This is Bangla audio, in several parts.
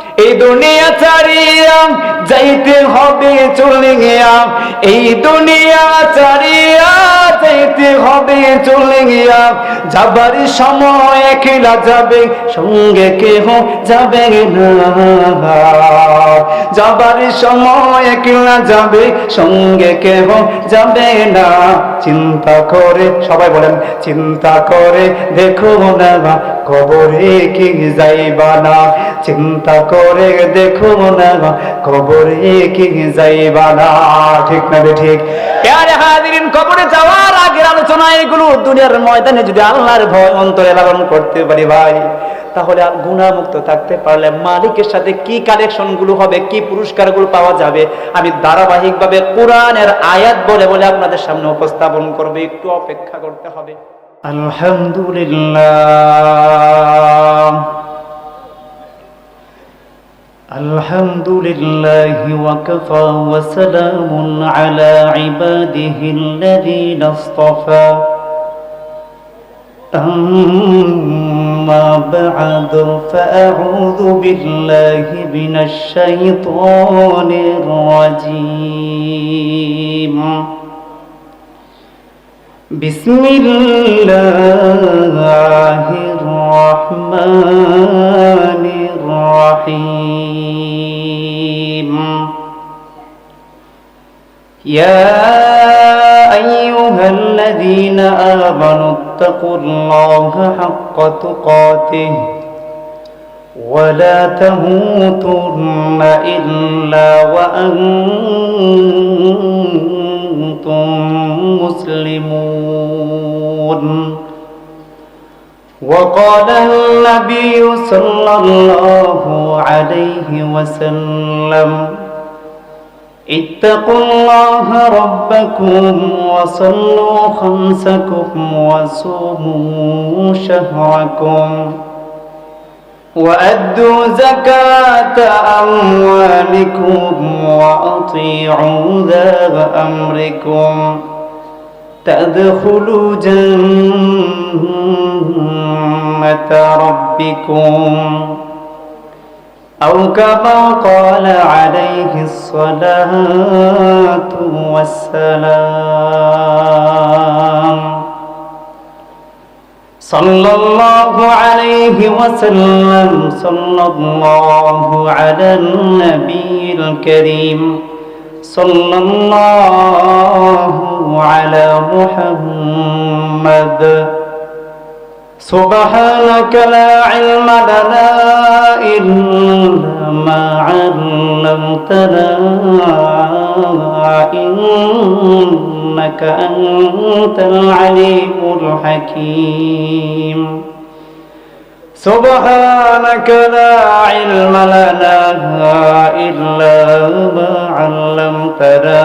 এই দুনিয়া ছাড়িয়া যাইতে হবে চলে গিয়া, এই দুনিয়া ছাড়িয়া যাইতে হবে চলে গিয়া। যাবার সময় একলা যাবে, সঙ্গে কেহ যাবে না। যাবার সময় একলা যাবে, সঙ্গে কেহ যাবে না। চিন্তা করে, সবাই বলেন, চিন্তা করে দেখো না কবরে কি যাইবা না। চিন্তা করে দেখো না কবরে কি যাইবা না। ঠিক না ঠিক? প্যারে হাজিরিন, কবরে যাওয়ার আগের আলোচনা এগুলো। দুনিয়ার ময়দানে যদি আল্লাহর ভয় অন্তরে লালন করতে পারি ভাই, তাহলে গুনাহমুক্ত থাকতে পারলে মালিকের সাথে কি কানেকশন গুলো হবে, কি পুরস্কার গুলো পাওয়া যাবে, আমি ধারাবাহিক ভাবে কোরআনের আয়াত বলে বলে আপনাদের সামনে উপস্থাপন করবে। একটু অপেক্ষা করতে হবে। আলহামদুলিল্লাহ, আলহামদুলিল্লাহি ওয়া কাফা ওয়া সালামুন আলা ইবাদিহিল্লাযীনা ইসতাফা। أما بعد فأعوذ بالله من الشيطان الرجيم. بسم الله الرحمن الرحيم. يا أيها الذين آمنوا اتقوا الله حق تقاته ولا تموتن إلا وأنتم مسلمون. وقال النبي صلى الله عليه وسلم اتقوا الله ربكم وصلوا خمسكم وصوموا شهركم وأدوا زكاة أموالكم وأطيعوا ذا أمركم تدخلوا جنة ربكم أو كما قال عليه الصلاة والسلام. صلى الله عليه وسلم. صلى الله على النبي الكريم. صلى الله على محمد. سبحانك لا علم لنا إلا ما علمتنا إنك أنت العليم الحكيم. سبحانك لا علم لنا إلا ما علمتنا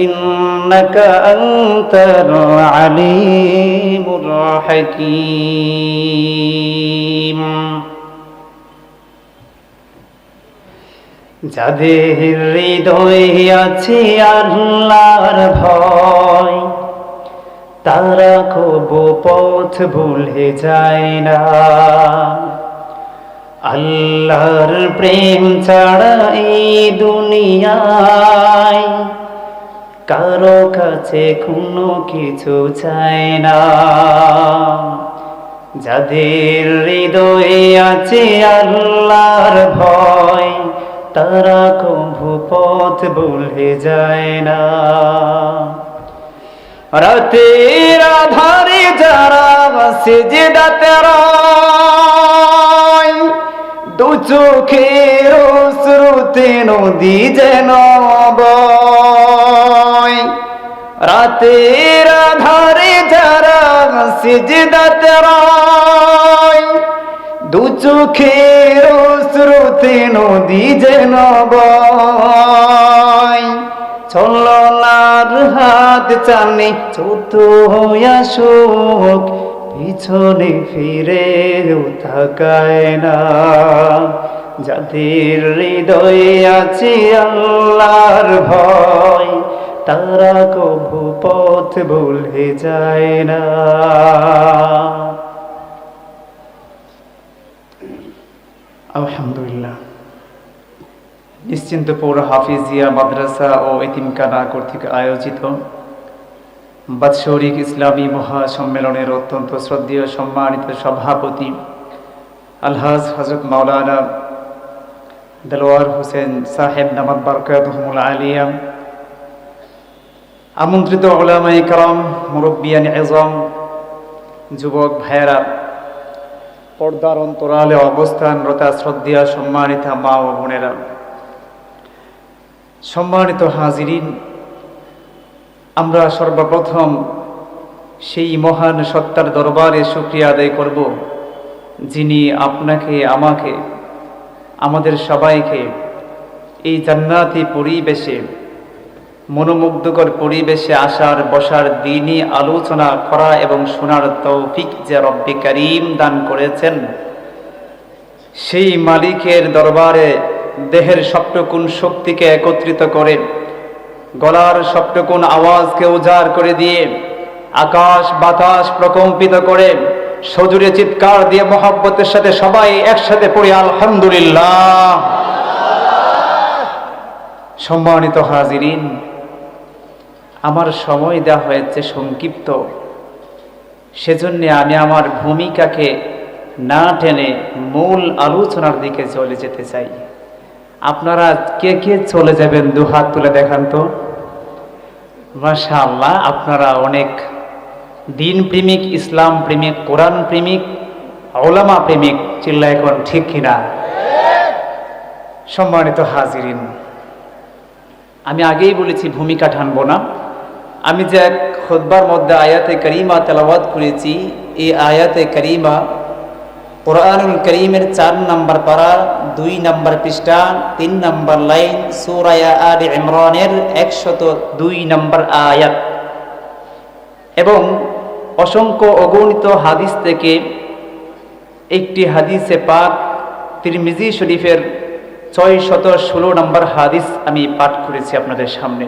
إنك أنت العليم الحكيم. যাদের হৃদয়ে আছে আল্লাহর ভয়, তারা কবু পথ ভুলে যায় না। আল্লাহর প্রেম ছাড়া এই দুনিয়ায় কারো কাছে কোনো কিছু চায় না। যাদের হৃদয়ে আছে আল্লাহর ভয়, তারা কবু পথ ভুলে যায় না। রাতের আধারে যারা সিজদাতে রয়, দু চোখের অশ্রুতে নদী যেন বয়। রাতের আধারে যারা সিজদাতে রয়, দু চোখের অশ্রুতে নদী যেন বয়। ছলনার হাত চানে ছোট হইয়া শোক, পিছনে ফিরেও তাকায় না। যাদের হৃদয়ে আছে আল্লাহর ভয়, তারা কবু পথ ভুলে যায় না। আলহামদুলিল্লাহ। নিশ্চিন্তপুর হাফিজিয়া মাদ্রাসা ও এতিমখানা কর্তৃক আয়োজিত বাৎসরিক ইসলামী মহাসম্মেলনের অত্যন্ত শ্রদ্ধেয় সম্মানিত সভাপতি আলহাজ হযরত মাওলানা দেলোয়ার হোসেন সাহেব দামাত বারকাতুহুল আলিয়া, আমন্ত্রিত উলামায়ে কেরাম, মুরব্বিয়ান ইযম, যুবক ভাইয়েরা, পর্দার অন্তরালে অবস্থানরত শ্রদ্ধেয় সম্মানিত মা ও বোনেরা, সম্মানিত হাজিরিন, আমরা সর্বপ্রথম সেই মহান সত্তার দরবারে শুকরিয়া আদায় করব, যিনি আপনাকে, আমাকে, আমাদের সবাইকে এই জান্নাতি পরিবেশে, মনোমুগ্ধকর পরিবেশে আসার, বসার, দ্বীনি আলোচনা করা এবং শোনার তৌফিক যে রব্বে কারীম দান করেছেন, সেই মালিকের দরবারে দেহের সবটুকুন শক্তিকে একত্রিত করে, গলার সবটুকুন আওয়াজকে উজাড় করে দিয়ে, আকাশ বাতাস প্রকম্পিত করে, সজোরে চিৎকার দিয়ে মহব্বতের সাথে সবাই একসাথে পড়ি আলহামদুলিল্লাহ। সম্মানিত হাজিরিন, আমার সময় দেওয়া হয়েছে সংক্ষিপ্ত, সেজন্য আমি আমার ভূমিকাকে না টেনে মূল আলোচনার দিকে চলে যেতে চাই। আপনারা কে কে চলে যাবেন দুহাত তুলে দেখান তো। মাশাআল্লাহ, আপনারা অনেক দিন প্রেমিক, ইসলাম প্রেমিক, কোরআন প্রেমিক, উলামা প্রেমিক, চিল্লা এখন ঠিক কিনা? সম্মানিত হাজিরিন, আমি আগেই বলেছি ভূমিকা টানবো না। আমি যে খুতবার মধ্যে আয়াতে কারিমা তেলাওয়াত করেছি, এই আয়াতে কারিমা কোরআনুল কারীমের 4 নম্বর পারা, 2 নম্বর পৃষ্ঠা, 3 নম্বর লাইন, সূরা আলে ইমরানের 102 নম্বর আয়াত, এবং অসংখ্য অগণিত হাদিস থেকে একটি হাদিসে পাক তিরমিজি শরীফের 616 নম্বর হাদিস আমি পাঠ করেছি আপনাদের সামনে।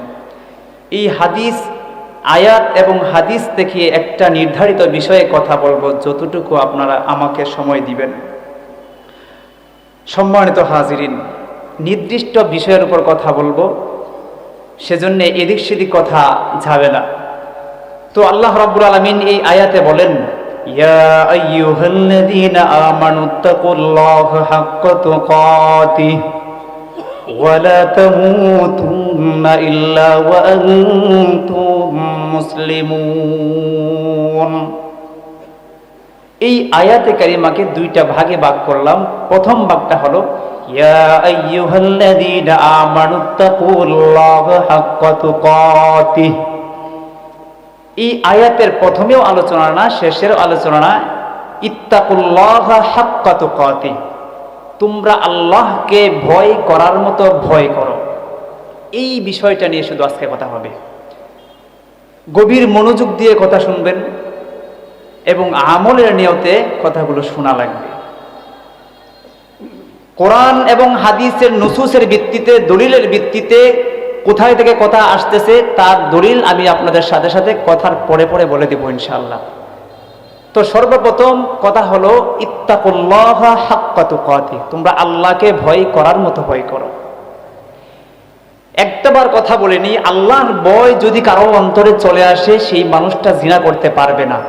এই হাদিস, আয়াত এবং হাদিস থেকে একটা নির্ধারিত বিষয়ে কথা বলবো, যতটুকু আপনারা আমাকে সময় দিবেন। সম্মানিত হাজিরিন, নির্দিষ্ট বিষয়ের উপর কথা বলবো, সেজন্য এদিক সেদিক কথা যাবে না। তো আল্লাহ রাব্বুল আলামিন এই আয়াতে বলেন, ইয়া আইয়ুহাল্লাযীনা আমানুত্তাকুল্লাহা হাক্কা তুকাতিহি ওয়ালা তামুতুন্না ইল্লা ওয়া আনতুম মুসলিমুন। এই আয়াতে কারিমাকে 2টা ভাগে ভাগ করলাম। প্রথম ভাগটা হলো ইয়া আইয়ুহাল্লাযীনা আমানুত্তাকুল্লাহা হাক্কা তুকাতিহি। এই আয়াতের প্রথমেও আলোচনা না, শেষের আলোচনা না, ইত্তাকুল্লাহা হাক্কা তুকাতিহি, তোমরা আল্লাহকে ভয় করার মতো ভয় করো। এই বিষয়টা নিয়ে শুধু আজকে কথা হবে। গভীর মনোযোগ দিয়ে কথা শুনবেন এবং আমলের নিয়তে কথাগুলো শোনা লাগবে। কোরআন এবং হাদিসের নুসুসের ভিত্তিতে, দলিলের ভিত্তিতে কোথায় থেকে কথা আসতেছে তার দলিল আমি আপনাদের সাথে সাথে কথার পরে পরে বলে দেব ইনশাআল্লাহ। তো সর্বপ্রথম কথা হলো ইত্তাকুল্লাহা হাক্কা তুকাতিহি, তোমরা আল্লাহকে ভয় করার মতো ভয় করো। একটাবার কথা বলে নি, আল্লাহর ভয় যদি কারো অন্তরে চলে আসে, সেই মানুষটা জিনা করতে পারবে না।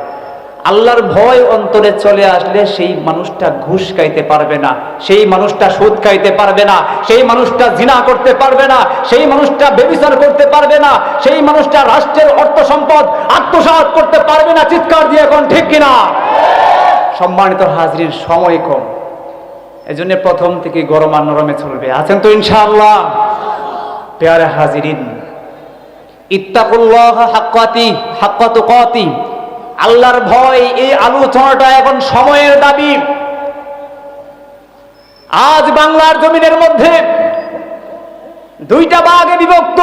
আল্লাহর ভয় অন্তরে চলে আসলে সেই মানুষটা ঘুষ খাইতে পারবে না, সেই মানুষটা সুদ খাইতে পারবে না, সেই মানুষটা জিনা করতে পারবে না, সেই মানুষটা ব্যভিচার করতে পারবে না, সেই মানুষটা রাষ্ট্রের অর্থ সম্পদ আত্মসাৎ করতে পারবে না। চিৎকার দিয়ে এখন ঠিক কিনা? সম্মানিত হাজির, সময় কম, এজন্য প্রথম থেকে গরম আর নরমে চলবে। আছেন তো ইনশাআল্লাহ? প্যারে হাজিরিন, ইত্তাকুল্লাহা হাক্কা তুকাতিহি, আল্লাহর ভয়, এই আলোচনাটা এখন সময়ের দাবি। আজ বাংলার জমিনের মধ্যে 2টা ভাগে বিভক্ত।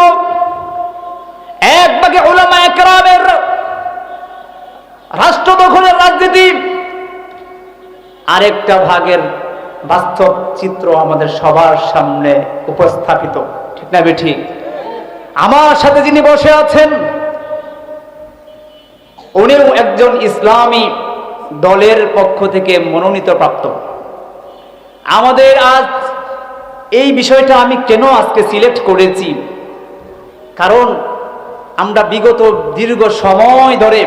এক ভাগে উলামায়ে কেরামের রাষ্ট্র দখলের রাজনীতি, আরেকটা ভাগের বাস্তব চিত্র আমাদের সবার সামনে উপস্থাপিত। ঠিক না বেঠিক? আমার সাথে যিনি বসে আছেন, উনিও একজন ইসলামী দলের পক্ষ থেকে মনোনীত প্রাপ্ত। আমাদের আজ এই বিষয়টা আমি কেন আজকে সিলেক্ট করেছি, কারণ আমরা বিগত দীর্ঘ সময় ধরে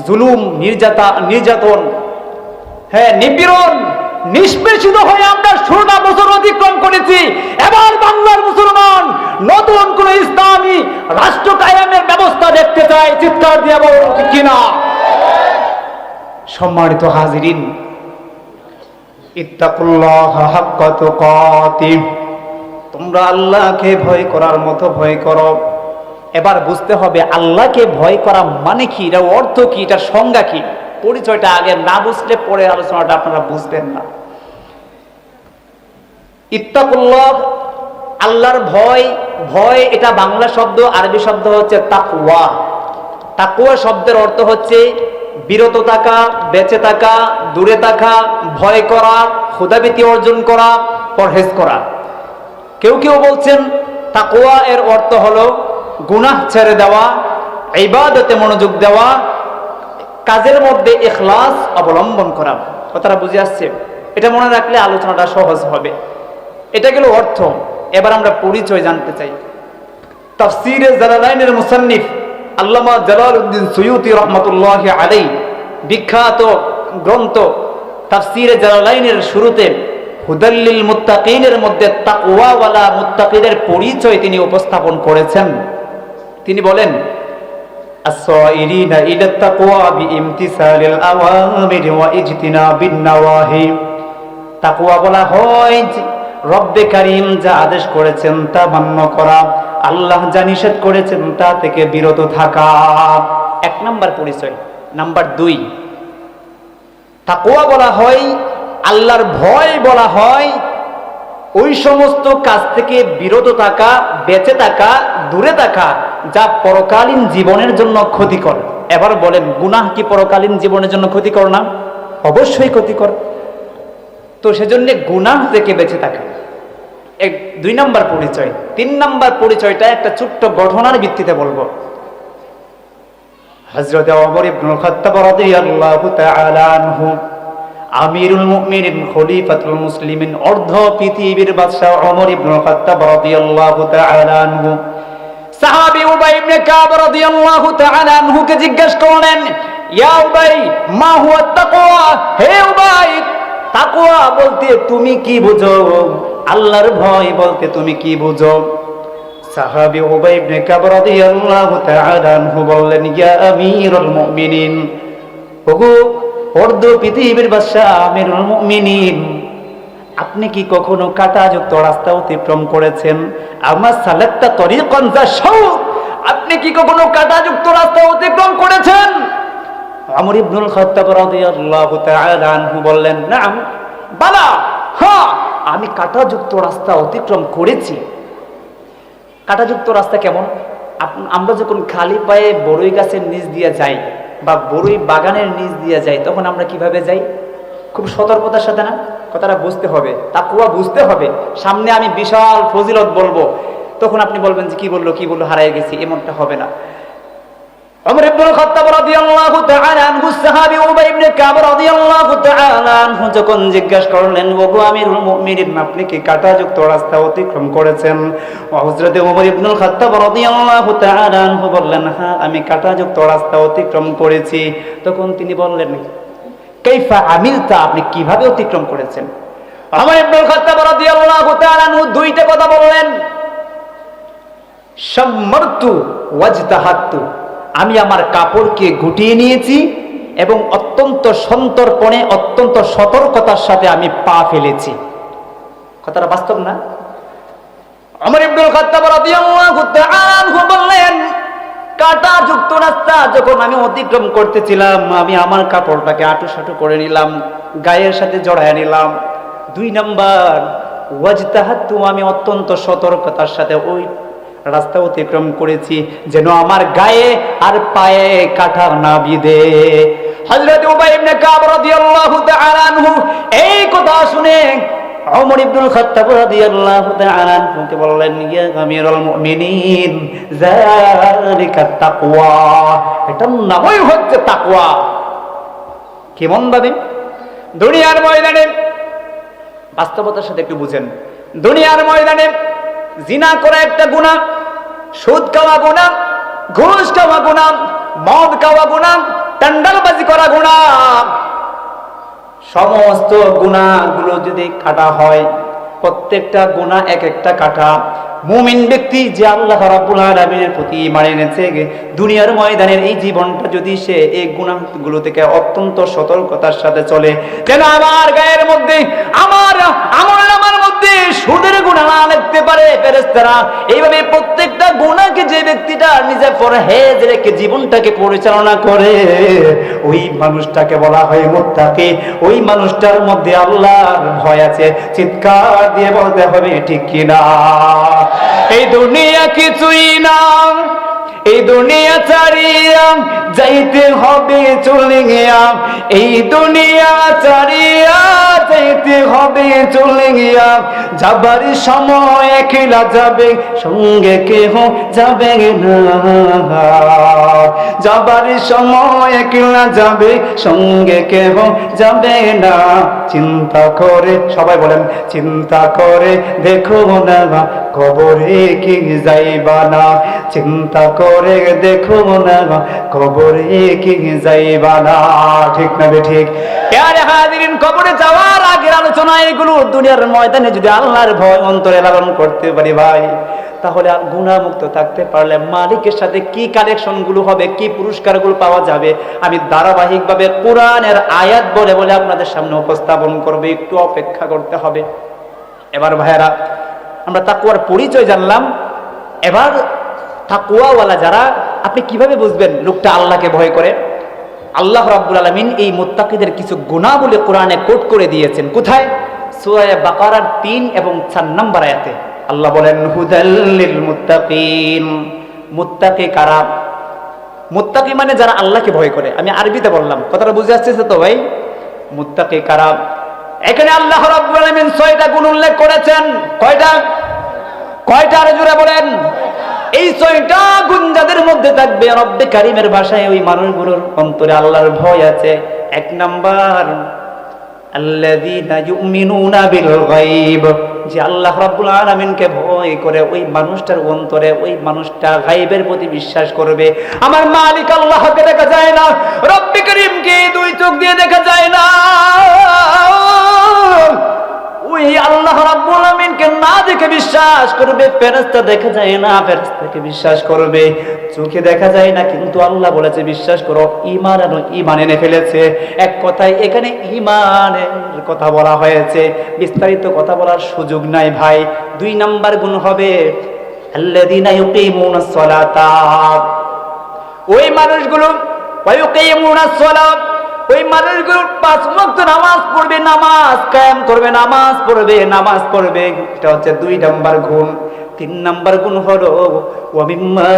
জুলুম, নির্যাতন, নিপীড়ন, নিষ্পেষিত হয়ে আমরা 16টা বছর অতিক্রম করেছি। এবার বাংলার মুসলমান নতুন কোন ইসলামী রাষ্ট্র কায়েমের ব্যবস্থা দেখতে চায়। চিৎকার দিয়ে বলুন ঠিক কিনা? সম্মানিত হাজিরিন, ইত্তাকুল্লাহা হাক্কা তুকাতিহ, তোমরা আল্লাহকে ভয় করার মতো ভয় করো। এবার বুঝতে হবে আল্লাহকে ভয় করা মানে কি, এটা অর্থ কি, এটা সংজ্ঞা কি। পরিচয়টা আগে না বুঝলে পরে আলোচনাটা আপনারা বুঝবেন না। ইত্তাকুল্লাহ, আল্লাহর ভয়, ভয় এটা বাংলা শব্দ, আরবি শব্দ হচ্ছে তাকওয়া। তাকওয়া শব্দের অর্থ হচ্ছে বিরত থাকা, বেঁচে থাকা, দূরে থাকা, ভয় করা, ক্ষুধাভীতি অর্জন করা, পরহেজ করা। কেউ কেউ বলছেন তাকওয়া এর অর্থ হলো গুনাহ ছেড়ে দেওয়া, ইবাদতে মনোযোগ দেওয়া, কাজের মধ্যে ইখলাস অবলম্বন করা। কথাটা বুঝে আসছে? এটা মনে রাখলে আলোচনাটা সহজ হবে। এটা গেল অর্থ। এবার আমরা পরিচয় জানতে চাই। তাফসীরে জালালাইনের মুসান্নিফ আল্লামা জালালউদ্দিন সুয়ুতী রাহমাতুল্লাহি আলাইহি বিখ্যাত গ্রন্থ তাফসীরে জালালাইনের শুরুতে হুদাল্লিল মুত্তাকিনের মধ্যে তাকওয়াওয়ালা মুত্তাকিদের পরিচয় তিনি উপস্থাপন করেছেন। তিনি বলেন, as-সাইরিনা ইলা তাকওয়া বিইমতিসালিল আওয়ামির ওয়া ইজতিনাবিন নাওয়াহি। তাকওয়া বলা হয় রব্বে কারীম যা আদেশ করেছেন তা মান্য করা, আল্লাহ যা নিষেধ করেছেন তা থেকে বিরত থাকা। এক নাম্বার পরিচয়। নাম্বার 2, তাকওয়া বলা হয়, আল্লাহর ভয় বলা হয় ওই সমস্ত কাজ থেকে বিরত থাকা, বেঁচে থাকা, দূরে থাকা যা পরকালীন জীবনের জন্য ক্ষতিকর। এবার বলেন, গুনাহ কি পরকালীন জীবনের জন্য ক্ষতিকর না? অবশ্যই ক্ষতিকর। তো সেজন্য গুনাহ থেকে বেঁচে থাকা 2 নাম্বার পরিচয়। 3 নাম্বার পরিচয়টা একটা ছোট্ট ঘটনার ভিত্তিতে বলবো। হযরত ওমর ইবনুল খাত্তাব রাদিয়াল্লাহু তাআলা আনহু, আমিরুল মুমিনিন, খলিফাতুল মুসলিমিন, অর্ধ পৃথিবীর বাদশা ওমর ইবনুল খাত্তাব রাদিয়াল্লাহু তাআলা আনহু সাহাবী উবাই ইবনে কাব রাদিয়াল্লাহু তাআলা আনহুকে জিজ্ঞাসা করলেন, ইয়া উবাই, মা হুয়া তাকওয়া? হে উবাই, তাকওয়া বলতে তুমি কি বুঝো? আল্লাহর ভয় বলতে তুমি কি বুঝো? সাহাবী উবাই ইবনে কাব রাদিয়াল্লাহু তাআলা আনহু বললেন, ইয়া আমিরুল মুমিনিন, ওগো অর্ধ পৃথিবীর বাদশা আমিরুল মুমিনিন, আপনি কি কখনো কাঁটাযুক্ত রাস্তা অতিক্রম করেছেন? আমার সালাক্তা তরিকান যা শাউক, আপনি কি কখনো কাঁটাযুক্ত রাস্তা অতিক্রম করেছেন? ওমর ইবনুল খাত্তাব রাদিয়াল্লাহু তাআলা আনহু বললেন, নাম, বালা, হ্যাঁ, আমি কাঁটাযুক্ত রাস্তা অতিক্রম করেছি। কাঁটাযুক্ত রাস্তা কেমন? আমরা যখন খালি পায়ে বড়ই গাছের নিচ দিয়ে যাই বা বড়ই বাগানের নিচ দিয়ে যাই, তখন আমরা কিভাবে যাই? খুব সতর্কতার সাথে না? কথাটা বুঝতে হবে, তাকওয়া বুঝতে হবে। সামনে আমি বিশাল ফজিলত বলবো, তখন আপনি বলবেন যে কি বললো হারিয়ে গেছি, এমনটা হবে না। ওমর ইবনুল খাত্তাব রাদিয়াল্লাহু তাআলা আনহু সাহাবী উবাই ইবনে কাব রাদিয়াল্লাহু তাআলা আনহু যখন জিজ্ঞাসা করলেন, ওগো আমিরুল মুমিনিন, আপনি কি কাঁটাযুক্ত রাস্তা অতিক্রম করেছেন? হযরত ওমর ইবনুল খাত্তাব রাদিয়াল্লাহু তাআলা আনহু বললেন, হ্যাঁ, আমি কাঁটাযুক্ত রাস্তা অতিক্রম করেছি। তখন তিনি বললেন, কাইফা আমিলতা, আপনি কিভাবে অতিক্রম করেছেন? ওমর ইবনুল খাত্তাব রাদিয়াল্লাহু তাআলা আনহু 2টা কথা বললেন। শাম্মারতু ওয়াজতাহাতু, আমি আমার কাপড়কে গুটিয়ে নিয়েছি এবং অত্যন্ত সন্তর্পণে, অত্যন্ত সতর্কতার সাথে আমি পা ফেলেছি। কথাটা বাস্তব না? ওমর ইবনুল খাত্তাব রাদিয়াল্লাহু তাআলা আনহু বললেন, কাঁটাযুক্ত রাস্তা যখন আমি অতিক্রম করতেছিলাম, আমি আমার কাপড়টাকে আঁটুসাঁটু করে নিলাম, গায়ের সাথে জড়ায় নিলাম। 2 নাম্বার, ওয়াজতাহাতু, আমি অত্যন্ত সতর্কতার সাথে ওই রাস্তা অতিক্রম করেছি যেন আমার গায়ে আর পায়ে কাঁটা না বিঁধে। হযরত উবাই ইবনে কাব রাদিয়াল্লাহু তাআলা আনহু এই কথা শুনে ওমর ইবনুল খাত্তাব রাদিয়াল্লাহু তাআলা আনহুকে বললেন, ইয়া আমিরুল মুমিনিন, যালিকা তাকওয়া, এটার নামই হচ্ছে তাকওয়া। কেমন ভাবে? দুনিয়ার ময়দানে বাস্তবতার সাথে একটু বুঝেন। দুনিয়ার ময়দানে জিনা করা একটা গুনাহ, সুদ খাওয়া গুনাহ, ঘুষ খাওয়া গুনাহ, মদ খাওয়া গুনাহ, টান্ডালবাজি করা গুনাহ, সমস্ত গুনাহগুলো যদি কাটা হয়, প্রত্যেকটা গুনাহ এক একটা কাটা, মুমিন ব্যক্তি যে আল্লাহ রাব্বুল আলামিনের প্রতি ঈমান এনেছে, দুনিয়ার ময়দানের এই জীবনটা যদি সে এই গুনাহগুলো থেকে অত্যন্ত সতর্কতার সাথে চলে, যেন আমার গায়ের মধ্যে, আমার আমলনামার মধ্যে সুদের গুনাহ না লিখতে পারে ফেরেশতারা। এইভাবে প্রত্যেকটা গুনাহকে যে ব্যক্তিটা নিজে পরহেজ রেখে জীবনটাকে পরিচালনা করে, ওই মানুষটাকে বলা হয় মুত্তাকি। ওই মানুষটার মধ্যে আল্লাহর ভয় আছে। চিৎকার দিয়ে বলতে হবে ঠিক কিনা? এই দুনিয়া কিছুই না, এই দুনিয়া ছাড়িয়া যাইতে হবে চলে গিয়া, এই দুনিয়া ছাড়িয়া যাইতে হবে চলে গিয়া, যাবার সময় একলা যাবে, সঙ্গে কেহ যাবে না। যাবার সময় একলা যাবে, সঙ্গে কেহ যাবে না। চিন্তা করে, সবাই বলেন, চিন্তা করে দেখো না কবরে কি যাইবা না। চিন্তা করে দেখো না কবরে কি যাইবা না। ঠিক না ঠিক? প্যারে হাজিরিন, কবরে যাওয়ার আগের আলোচনা এগুলো। দুনিয়ার ময়দানে যদি আল্লাহর ভয় অন্তরে লালন করতে পারি ভাই, তাহলে গুনাহমুক্ত থাকতে পারলে মালিকের সাথে কি কালেকশন গুলো হবে, কি পুরস্কার গুলো পাওয়া যাবে, আমি ধারাবাহিকভাবে কোরআনের আয়াত বলে বলে আপনাদের সামনে উপস্থাপন করবে। একটু অপেক্ষা করতে হবে। এবার ভাইয়েরা, আমরা তাকওয়ার পরিচয় জানলাম। এবার তাকওয়াওয়ালা যারা, আপনি কিভাবে বুঝবেন লোকটা আল্লাহকে ভয় করে? আল্লাহ রাব্বুল আলামিন এই মুত্তাকিদের কিছু গুনাহগুলো কোরআনে কোট করে দিয়েছেন। কোথায়? সূরা বাকারার 3 এবং 4 নম্বর আয়াতে আল্লাহ বলেন, হুদাল লিল মুত্তাকিন। মুত্তাকি কারা? মুত্তাকি মানে যারা আল্লাহকে ভয় করে। আমি আরবিতে বললাম, কথাটা বুঝে আসছে তো ভাই? মুত্তাকি কারা? এখানে আল্লাহ রাব্বুল আলামিন 6টা গুণ উল্লেখ করেছেন। কয়টা? কয়টা? আর জোরে বলেন। এই 6টা গুণ যাদের মধ্যে থাকবে, রব্বে কারীমের ভাষায় ওই মানুষগুলোর অন্তরে আল্লাহর ভয় আছে। 1 নাম্বার, আল্লাযীনা ইউমিনুনা বিল গায়ব। যে আল্লাহ রাব্বুল আলামিনকে ভয় করে, ওই মানুষটার অন্তরে, ওই মানুষটা গায়বের প্রতি বিশ্বাস করবে। আমার মালিক আল্লাহকে দেখা যায় না, রব্বে কারীমকে 2 চোখ দিয়ে দেখা যায় না, ওই আল্লাহ রাব্বুল আলামিনকে না দেখে বিশ্বাস করবে। ফেরেশতা দেখা যায় না, ফেরেশতাকে বিশ্বাস করবে। চোখে দেখা যায় না, কিন্তু আল্লাহ বলেছে বিশ্বাস করো। ঈমান আর ঈমান এনে ফেলেছে। এক কথায় এখানে ঈমানের কথা বলা হয়েছে, বিস্তারিত কথা বলার সুযোগ নাই ভাই। 2 নাম্বার গুণ হবে আল্লাযীনা ইউকিমুনাস সালাতা। ওই মানুষগুলো, ওয়ায়ুকিমুনাস সালাত, ওই মানুষগুলো 5 ওয়াক্ত নামাজ পড়বে, নামাজ কায়েম করবে, নামাজ পড়বে, নামাজ পড়বে। এটা হচ্ছে 2 নাম্বার গুণ। 3 নাম্বার গুণ হলো ওয়া মিম্মা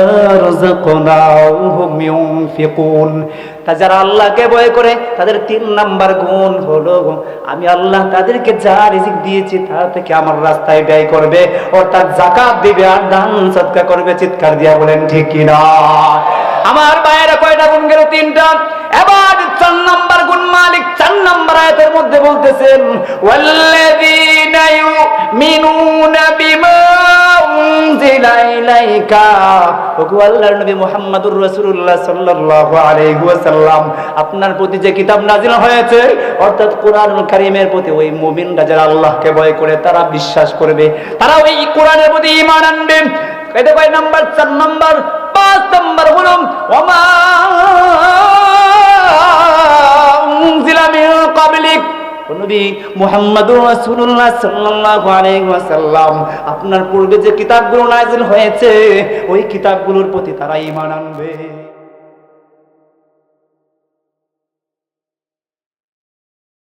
রাযাকনাহুম ইউনফিকুন। তা যারা আল্লাহকে ভয় করে, তাদের 3 নাম্বার গুণ হলো আমি আল্লাহ তাদেরকে যা রিজিক দিয়েছি তার থেকে আমার রাস্তায় ব্যয় করবে, অর্থাৎ যাকাত দিবে আর দান সদকা করবে। চিৎকার দিয়া বলেন ঠিক কি না? আমার ভাইয়েরা, কয়টা গুণ গেল? 3টা। এবার 4 নাম্বার গুণ মালিক 4 নাম্বার আয়াতের মধ্যে বলতেছেন, ওয়াল্লাযীনা ইউমিনুনা বিমা উনজিলা ইলাইকা। ওগো আল্লাহর নবী মুহাম্মদুর রাসূলুল্লাহ সাল্লাল্লাহু আলাইহি ওয়াসাল্লাম, আপনার প্রতি যে কিতাব নাযিল হয়েছে, অর্থাৎ কোরআনুল কারীমের প্রতি ওই মুমিনরা যারা আল্লাহকে ভয় করে, তারা বিশ্বাস করবে, তারা ওই কোরআনের প্রতি ঈমান আনবে। এটা কয় নাম্বার? 4 নাম্বার। 5 নাম্বার হলো ওমা উনজিলা মিন ক্বাবলিক। নবী মুহাম্মদুর রাসূলুল্লাহ সাল্লাল্লাহু আলাইহি ওয়াসাল্লাম, আপনার পূর্বে যে কিতাবগুলো নাযিল হয়েছে, ওই কিতাবগুলোর প্রতি তারা ঈমান আনবে।